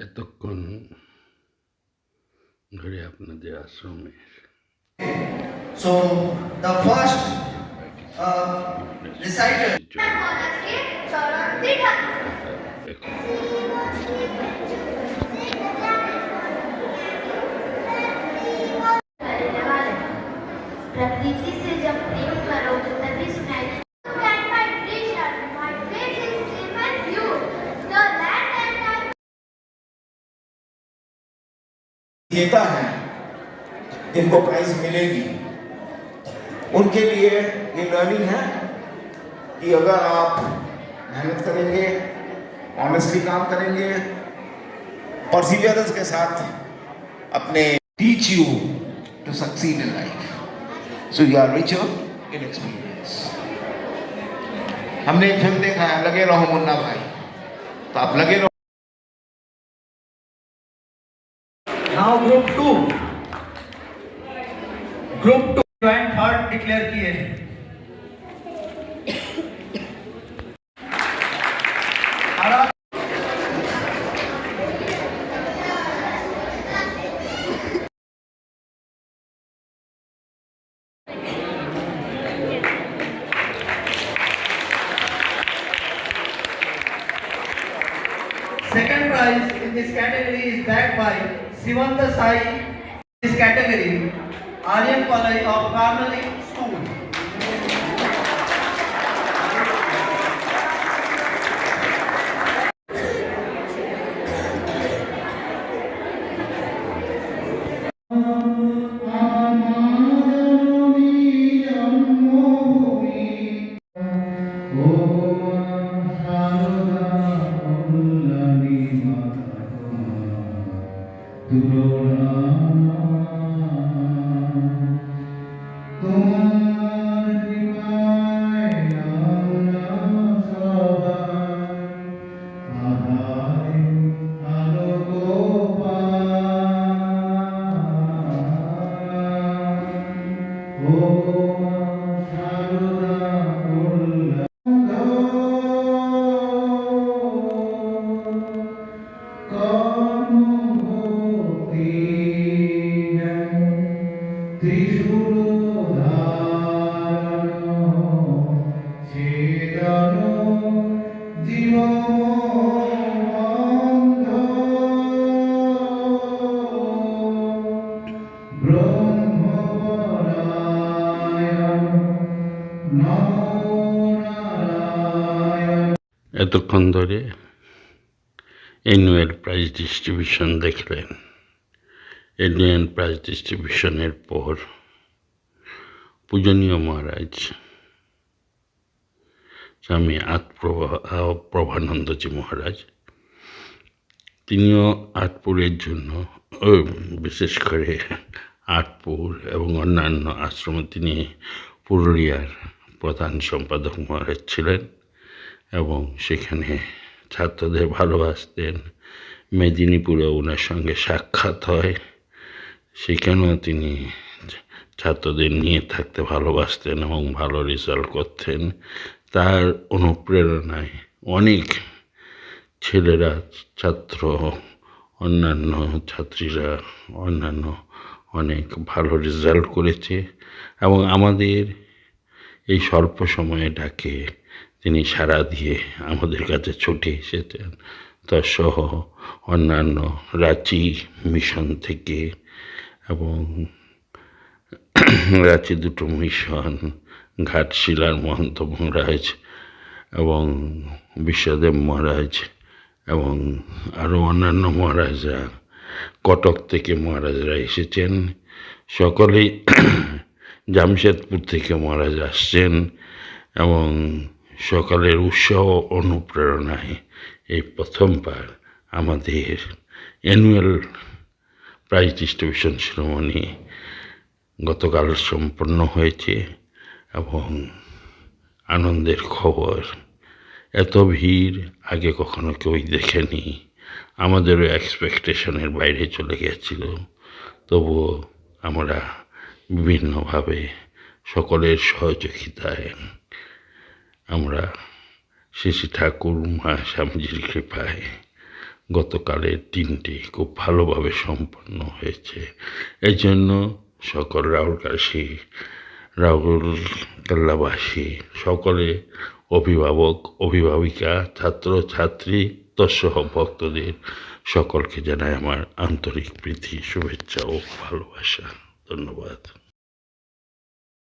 এতক্ষণ ধরে আপনাদের আশ্রমের So the first recital. प्रकृति से जब प्रेम करोगे तभी सुनाई विजेता हैं जिनको प्राइज मिलेगी उनके लिए ये लर्निंग है कि अगर आप मेहनत करेंगे, ऑनेस्टली काम करेंगे, परसिवियरेंस के साथ अपने teach you to succeed in life, so you are richer in experience. हमने एक फिल्म देखा है लगे रहो मुन्ना भाई, तो आप लगे रहो। Now group 2 joint third declare किए हैं। Second prize in this category is backed by Sivanta Sai. This category, Aryan College of Carnally School. এতক্ষণ ধরে অ্যানুয়াল প্রাইজ ডিস্ট্রিবিউশন দেখলেন। অ্যানুয়াল প্রাইজ ডিস্ট্রিবিউশনের পর পূজনীয় মহারাজ স্বামী প্রভানন্দজি মহারাজ, তিনিও আটপুরের জন্য বিশেষ করে আটপুর এবং অন্যান্য আশ্রমে তিনি পুরুলিয়ার প্রধান সম্পাদক মহারাজ ছিলেন এবং সেখানে ছাত্রদের ভালোবাসতেন। মেদিনীপুরে ওনার সঙ্গে সাক্ষাৎ হয়, সেখানেও তিনি ছাত্রদের নিয়ে থাকতে ভালোবাসতেন এবং ভালো রেজাল্ট করতেন। তার অনুপ্রেরণায় অনেক ছেলেরা, ছাত্র, অন্যান্য ছাত্রীরা অনেক ভালো রেজাল্ট করেছে এবং আমাদের এই স্বল্প সময়ে ডাকে তিনি সাড়া দিয়ে আমাদের কাছে ছুটে এসেছেন। তৎসহ অন্যান্য রাঁচি মিশন থেকে এবং রাঁচি দুটো মিশন, ঘাটশিলার মহন্ত মহারাজ এবং বিশ্বদেব মহারাজ এবং আরও অন্যান্য মহারাজরা, কটক থেকে মহারাজরা এসেছেন। সকলেই জামশেদপুর থেকে মহারাজ আসছেন এবং সকলের উৎসাহ অনুপ্রেরণায় এই প্রথমবার আমাদের অ্যানুয়াল প্রাইজ ডিস্ট্রিবিউশন সেরেমনি গতকাল সম্পন্ন হয়েছে এবং আনন্দের খবর। এত ভিড় আগে কখনো কেউই দেখেনি। আমাদেরও এক্সপেকটেশনের বাইরে চলে গেছিল, তবুও আমরা বিভিন্নভাবে সকলের সহযোগিতায় আমরা শ্রী শ্রী ঠাকুর মা স্বামীজির কৃপায় গতকালের দিনটি খুব ভালোভাবে সম্পন্ন হয়েছে। এই জন্য সকল রাহুল কেল্লাবাসী সকলে, অভিভাবক, অভিভাবিকা, ছাত্র ছাত্রী তৎসহ ভক্তদের সকলকে জানাই আমার আন্তরিক প্রীতি, শুভেচ্ছা ও ভালোবাসা। ধন্যবাদ।